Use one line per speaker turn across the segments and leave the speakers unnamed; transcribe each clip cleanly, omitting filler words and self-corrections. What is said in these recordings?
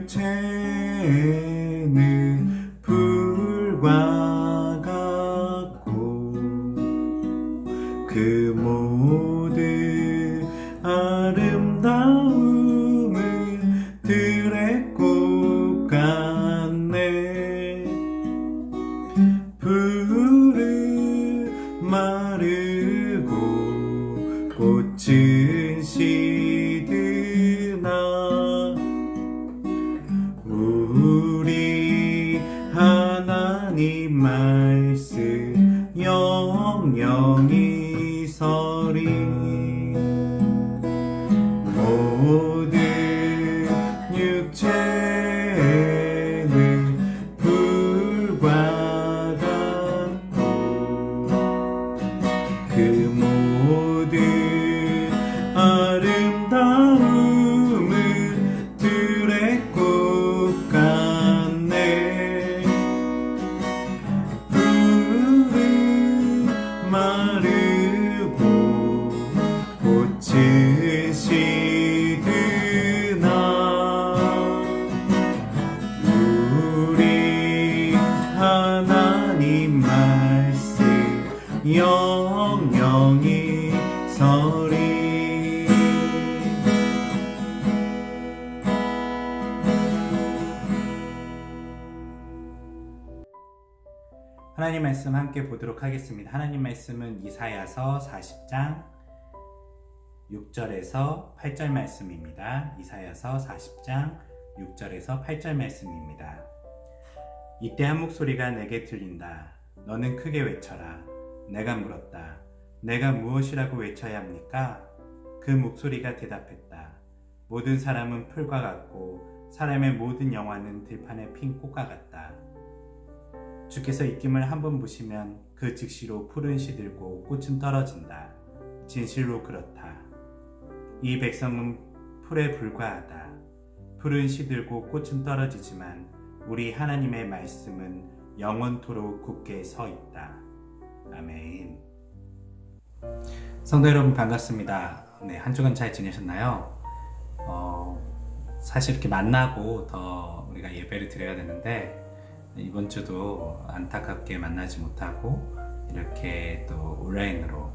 육체는 불과 같고 그 모든 아름다움은 들의 꽃 같네. 풀은 마르고 꽃은 시드나 우리 하나님 말씀 영영이 서리. 모든 육체는 불과 같고 그 모든 아름다움은 들의 꽃 같네. 풀은 마르고 꽃은 시드나 우리 하나님 말씀 영영이 서리. 하나님 말씀 함께 보도록 하겠습니다. 하나님 말씀은 이사야서 40장 6절에서 8절 말씀입니다. 이사야서 40장 6절에서 8절 말씀입니다. 이때 한 목소리가 내게 들린다. 너는 크게 외쳐라. 내가 물었다. 내가 무엇이라고 외쳐야 합니까? 그 목소리가 대답했다. 모든 사람은 풀과 같고 사람의 모든 영화는 들판에 핀 꽃과 같다. 주께서 입김을 한번 부시면 그 즉시로 풀은 시들고 꽃은 떨어진다. 진실로 그렇다. 이 백성은 풀에 불과하다. 풀은 시들고 꽃은 떨어지지만 우리 하나님의 말씀은 영원토록 굳게 서 있다. 아멘. 성도 여러분 반갑습니다. 네, 한 주간 잘 지내셨나요? 사실 이렇게 만나고 더 우리가 예배를 드려야 되는데 이번 주도 안타깝게 만나지 못하고 이렇게 또 온라인으로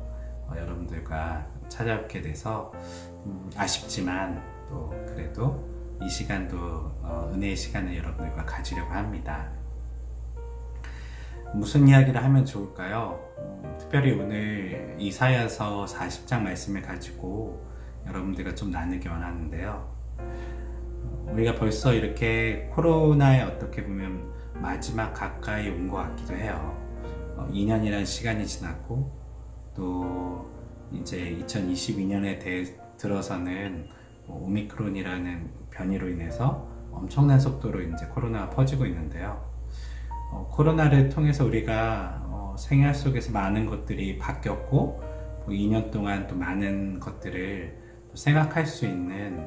여러분들과 찾아뵙게 돼서 아쉽지만 또 그래도 이 시간도 은혜의 시간을 여러분들과 가지려고 합니다. 무슨 이야기를 하면 좋을까요? 특별히 오늘 이사야서 40장 말씀을 가지고 여러분들과 좀 나누기 원하는데요. 우리가 벌써 이렇게 코로나에 어떻게 보면 마지막 가까이 온 것 같기도 해요. 2년이라는 시간이 지났고 또 이제 2022년에 들어서는 오미크론이라는 변이로 인해서 엄청난 속도로 이제 코로나가 퍼지고 있는데요. 코로나를 통해서 우리가 생활 속에서 많은 것들이 바뀌었고 2년 동안 또 많은 것들을 또 생각할 수 있는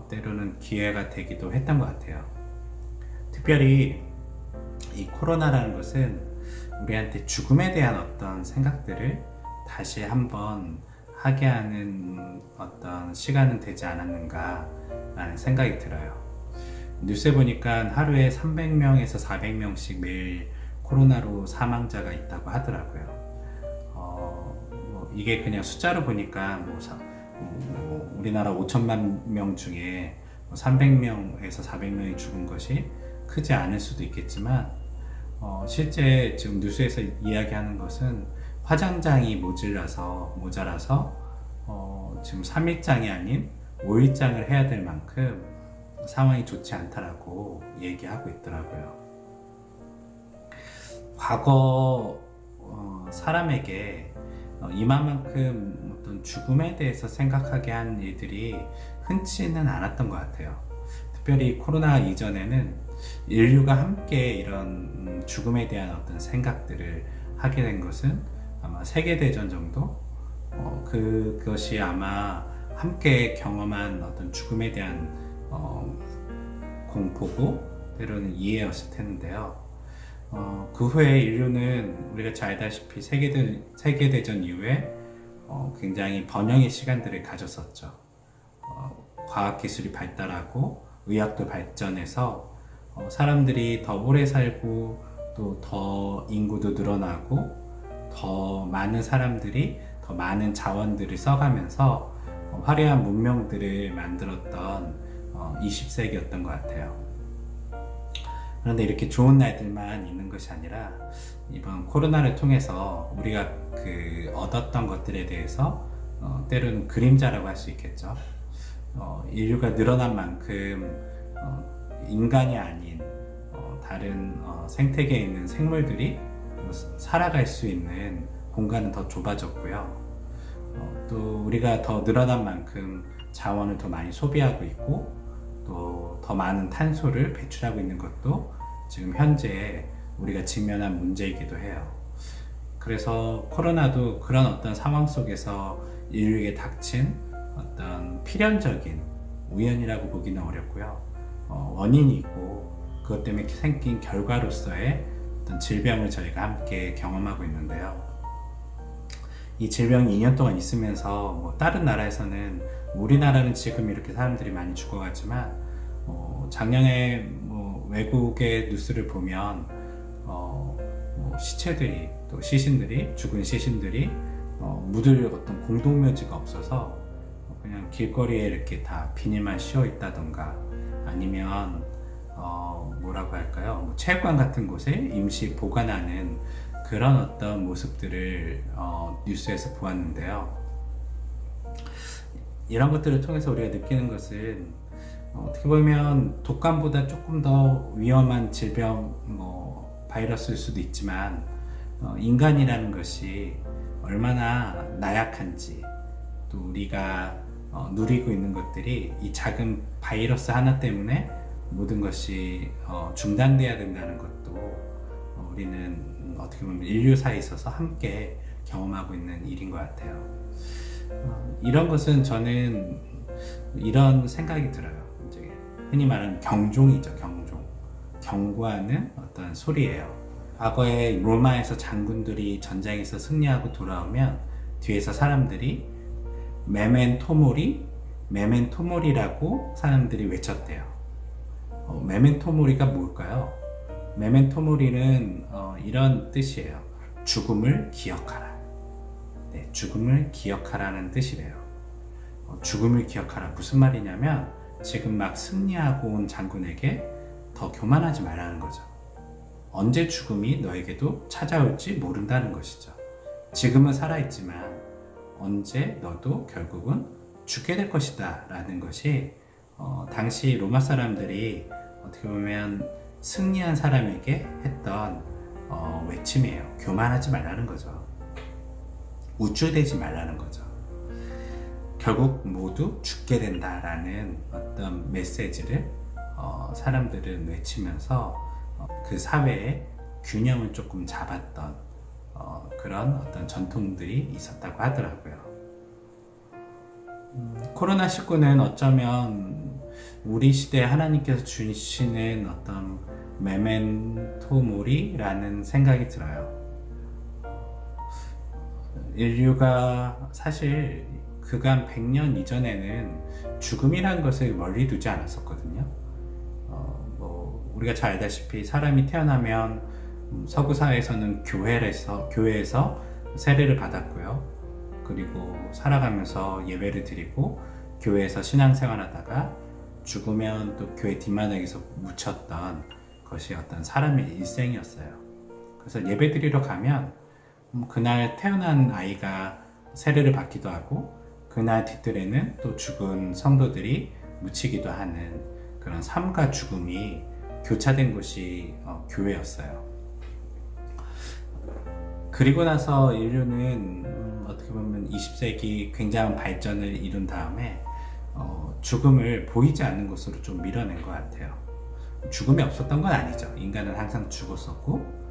때로는 기회가 되기도 했던 것 같아요. 특별히 이 코로나라는 것은 우리한테 죽음에 대한 어떤 생각들을 다시 한번 하게 하는 어떤 시간은 되지 않았는가 라는 생각이 들어요. 뉴스에 보니까 하루에 300명에서 400명씩 매일 코로나로 사망자가 있다고 하더라고요. 이게 그냥 숫자로 보니까 우리나라 5천만 명 중에 300명에서 400명이 죽은 것이 크지 않을 수도 있겠지만 실제 지금 뉴스에서 이야기하는 것은 화장장이 모자라서 지금 3일장이 아닌 5일장을 해야 될 만큼 상황이 좋지 않다라고 얘기하고 있더라고요. 과거 사람에게 이만큼 어떤 죽음에 대해서 생각하게 한 일들이 흔치는 않았던 것 같아요. 특별히 코로나 이전에는 인류가 함께 이런 죽음에 대한 어떤 생각들을 하게 된 것은 아마 세계대전 정도? 그것이 아마 함께 경험한 어떤 죽음에 대한 공포고 때로는 이해였을 텐데요. 그 후에 인류는 우리가 잘 알다시피 세계대전 이후에 굉장히 번영의 시간들을 가졌었죠. 과학기술이 발달하고 의학도 발전해서 사람들이 더 오래 살고 또 더 인구도 늘어나고 더 많은 사람들이 더 많은 자원들을 써가면서 화려한 문명들을 만들었던 20세기였던 것 같아요. 그런데 이렇게 좋은 날들만 있는 것이 아니라 이번 코로나를 통해서 우리가 얻었던 것들에 대해서 때로는 그림자라고 할 수 있겠죠. 인류가 늘어난 만큼 인간이 아닌 다른 생태계에 있는 생물들이 살아갈 수 있는 공간은 더 좁아졌고요. 또 우리가 더 늘어난 만큼 자원을 더 많이 소비하고 있고 또 더 많은 탄소를 배출하고 있는 것도 지금 현재 우리가 직면한 문제이기도 해요. 그래서 코로나도 그런 어떤 상황 속에서 인류에게 닥친 어떤 필연적인 우연이라고 보기는 어렵고요. 원인이 있고 그것 때문에 생긴 결과로서의 어떤 질병을 저희가 함께 경험하고 있는데요. 이 질병이 2년 동안 있으면서 다른 나라에서는, 우리나라는 지금 이렇게 사람들이 많이 죽어가지만 작년에 외국의 뉴스를 보면 시체들이, 또 시신들이, 죽은 시신들이 묻을 어떤 공동묘지가 없어서 그냥 길거리에 이렇게 다 비닐만 씌워 있다던가, 아니면 뭐라고 할까요? 체육관 같은 곳에 임시 보관하는 그런 어떤 모습들을 뉴스에서 보았는데요. 이런 것들을 통해서 우리가 느끼는 것은 어떻게 보면 독감보다 조금 더 위험한 질병, 바이러스일 수도 있지만 인간이라는 것이 얼마나 나약한지, 또 우리가 누리고 있는 것들이 이 작은 바이러스 하나 때문에 모든 것이 중단돼야 된다는 것도 우리는 어떻게 보면 인류사에 있어서 함께 경험하고 있는 일인 것 같아요. 이런 것은 저는 이런 생각이 들어요. 이제 흔히 말하는 경종이죠. 경고하는 어떤 소리예요. 과거에 로마에서 장군들이 전장에서 승리하고 돌아오면 뒤에서 사람들이 메멘토모리라고 사람들이 외쳤대요. 메멘토모리가 뭘까요? 메멘토모리는 이런 뜻이에요. 죽음을 기억하라. 네, 죽음을 기억하라는 뜻이래요. 죽음을 기억하라. 무슨 말이냐면 지금 막 승리하고 온 장군에게 더 교만하지 말라는 거죠. 언제 죽음이 너에게도 찾아올지 모른다는 것이죠. 지금은 살아있지만 언제 너도 결국은 죽게 될 것이다 라는 것이 당시 로마 사람들이 어떻게 보면 승리한 사람에게 했던 외침이에요. 교만하지 말라는 거죠. 우쭐대지 말라는 거죠. 결국 모두 죽게 된다라는 어떤 메시지를 사람들은 외치면서 그 사회의 균형을 조금 잡았던 그런 어떤 전통들이 있었다고 하더라고요. 코로나19는 어쩌면 우리 시대에 하나님께서 주시는 어떤 메멘토모리라는 생각이 들어요. 인류가 사실 그간 100년 이전에는 죽음이라는 것을 멀리 두지 않았었거든요. 우리가 잘 알다시피 사람이 태어나면 서구 사회에서는 교회에서 세례를 받았고요. 그리고 살아가면서 예배를 드리고 교회에서 신앙생활하다가 죽으면 또 교회 뒷마당에서 묻혔던 것이 어떤 사람의 일생이었어요. 그래서 예배 드리러 가면 그날 태어난 아이가 세례를 받기도 하고 그날 뒤뜰에는 또 죽은 성도들이 묻히기도 하는 그런 삶과 죽음이 교차된 곳이 교회였어요. 그리고 나서 인류는 어떻게 보면 20세기 굉장한 발전을 이룬 다음에 죽음을 보이지 않는 곳으로 좀 밀어낸 것 같아요. 죽음이 없었던 건 아니죠. 인간은 항상 죽었었고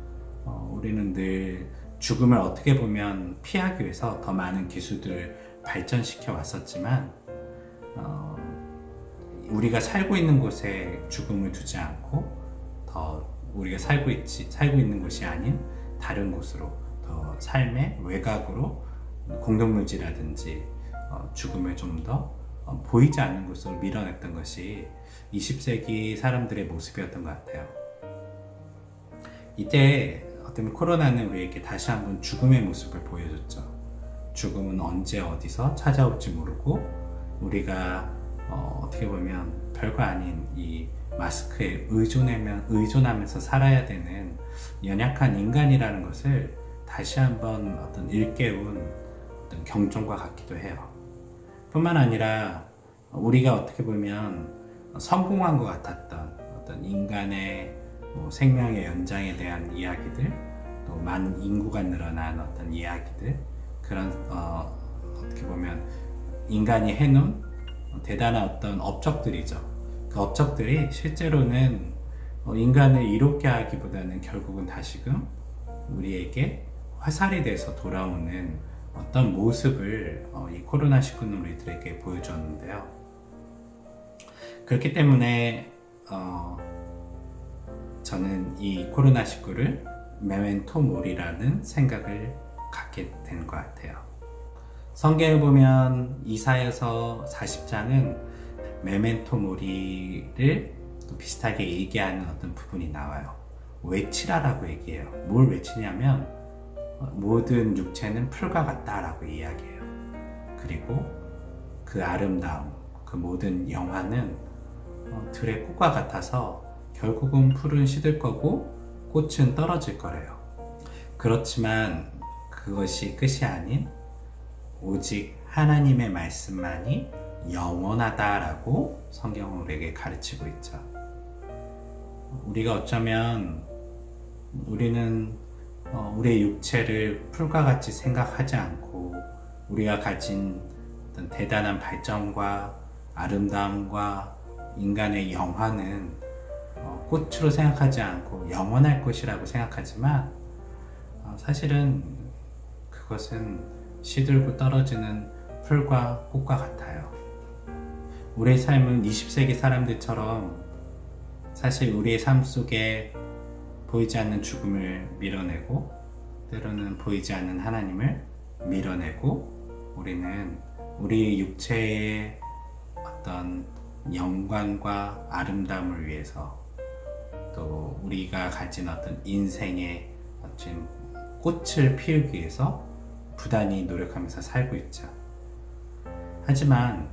우리는 늘 죽음을 어떻게 보면 피하기 위해서 더 많은 기술들을 발전시켜 왔었지만 우리가 살고 있는 곳에 죽음을 두지 않고 더 우리가 살고 있는 곳이 아닌 다른 곳으로, 더 삶의 외곽으로 공동묘지라든지 죽음을 좀 더 보이지 않는 곳으로 밀어냈던 것이 20세기 사람들의 모습이었던 것 같아요. 이때 어떤 코로나는 우리에게 다시 한번 죽음의 모습을 보여줬죠. 죽음은 언제 어디서 찾아올지 모르고 우리가 어떻게 보면 별거 아닌 이 마스크에 의존하면서 살아야 되는 연약한 인간이라는 것을 다시 한번 어떤 일깨운 어떤 경종과 같기도 해요. 뿐만 아니라 우리가 어떻게 보면 성공한 것 같았던 어떤 인간의 생명의 연장에 대한 이야기들, 또 많은 인구가 늘어난 어떤 이야기들, 그런 어떻게 보면 인간이 해놓은 대단한 어떤 업적들이죠. 그 업적들이 실제로는 인간을 이롭게 하기보다는 결국은 다시금 우리에게 화살이 돼서 돌아오는 어떤 모습을 이 코로나19는 우리들에게 보여줬는데요. 그렇기 때문에 저는 이 코로나19를 메멘토 모리라는 생각을 갖게 된 것 같아요. 성경을 보면 이사야서 40장은 메멘토 모리를 또 비슷하게 얘기하는 어떤 부분이 나와요. 외치라라고 얘기해요. 뭘 외치냐면 모든 육체는 풀과 같다라고 이야기해요. 그리고 그 아름다움, 그 모든 영화는 들의 꽃과 같아서 결국은 풀은 시들 거고 꽃은 떨어질 거래요. 그렇지만 그것이 끝이 아닌 오직 하나님의 말씀만이 영원하다라고 성경은 우리에게 가르치고 있죠. 우리가 어쩌면 우리는 우리의 육체를 풀과 같이 생각하지 않고 우리가 가진 어떤 대단한 발전과 아름다움과 인간의 영화는 꽃으로 생각하지 않고 영원할 것이라고 생각하지만 사실은 그것은 시들고 떨어지는 풀과 꽃과 같아요. 우리의 삶은 20세기 사람들처럼 사실 우리의 삶 속에 보이지 않는 죽음을 밀어내고 때로는 보이지 않는 하나님을 밀어내고 우리는 우리의 육체의 어떤 영광과 아름다움을 위해서 또 우리가 가진 어떤 인생의 어떤 꽃을 피우기 위해서 부단히 노력하면서 살고 있죠. 하지만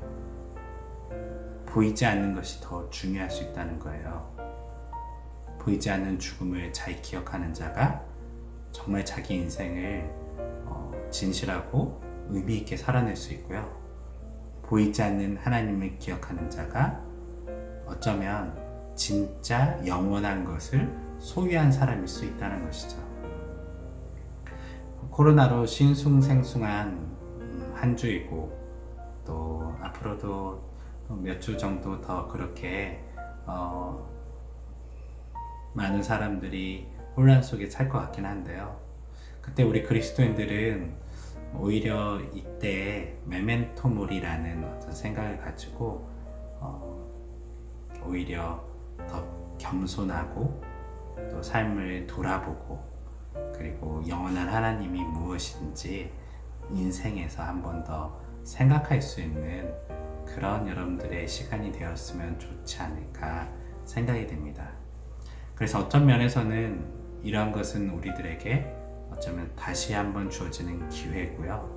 보이지 않는 것이 더 중요할 수 있다는 거예요. 보이지 않는 죽음을 잘 기억하는 자가 정말 자기 인생을 진실하고 의미 있게 살아낼 수 있고요. 보이지 않는 하나님을 기억하는 자가 어쩌면 진짜 영원한 것을 소유한 사람일 수 있다는 것이죠. 코로나로 싱숭생숭한 한 주이고 또 앞으로도 몇 주 정도 더 그렇게 많은 사람들이 혼란 속에 살 것 같긴 한데요. 그때 우리 그리스도인들은 오히려 이때 메멘토 모리라는 어떤 생각을 가지고 오히려 더 겸손하고 또 삶을 돌아보고 그리고 영원한 하나님이 무엇인지 인생에서 한 번 더 생각할 수 있는 그런 여러분들의 시간이 되었으면 좋지 않을까 생각이 됩니다. 그래서 어떤 면에서는 이러한 것은 우리들에게 어쩌면 다시 한번 주어지는 기회고요.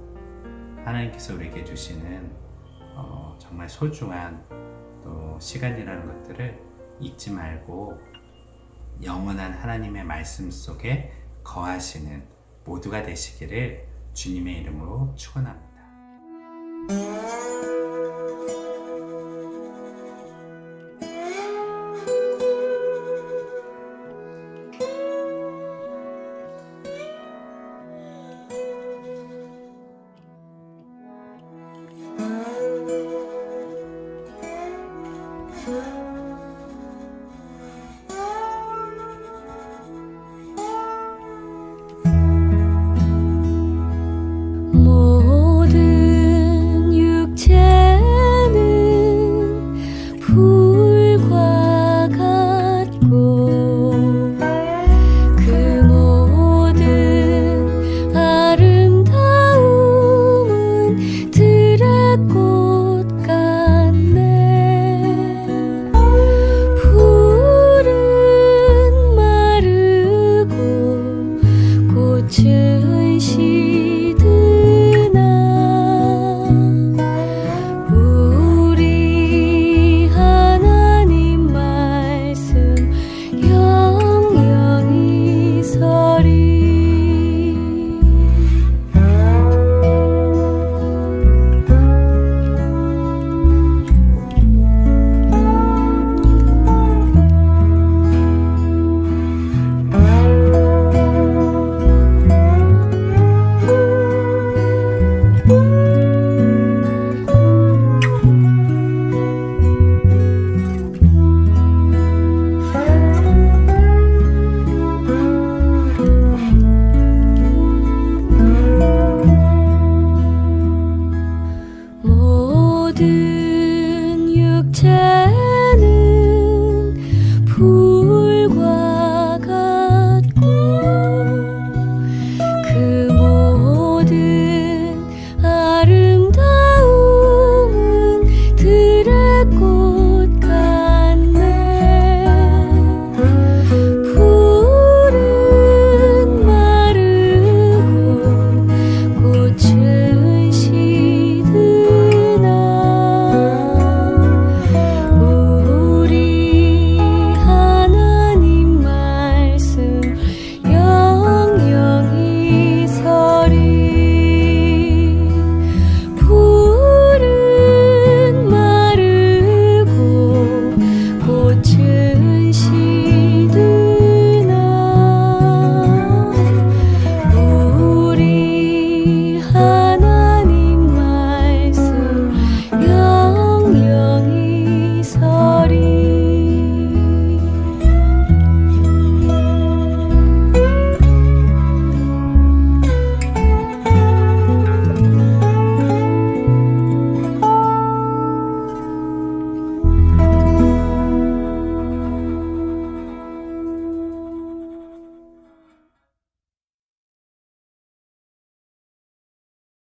하나님께서 우리에게 주시는 정말 소중한 또 시간이라는 것들을 잊지 말고 영원한 하나님의 말씀 속에 거하시는 모두가 되시기를 주님의 이름으로 축원합니다.
모든 육체 真心。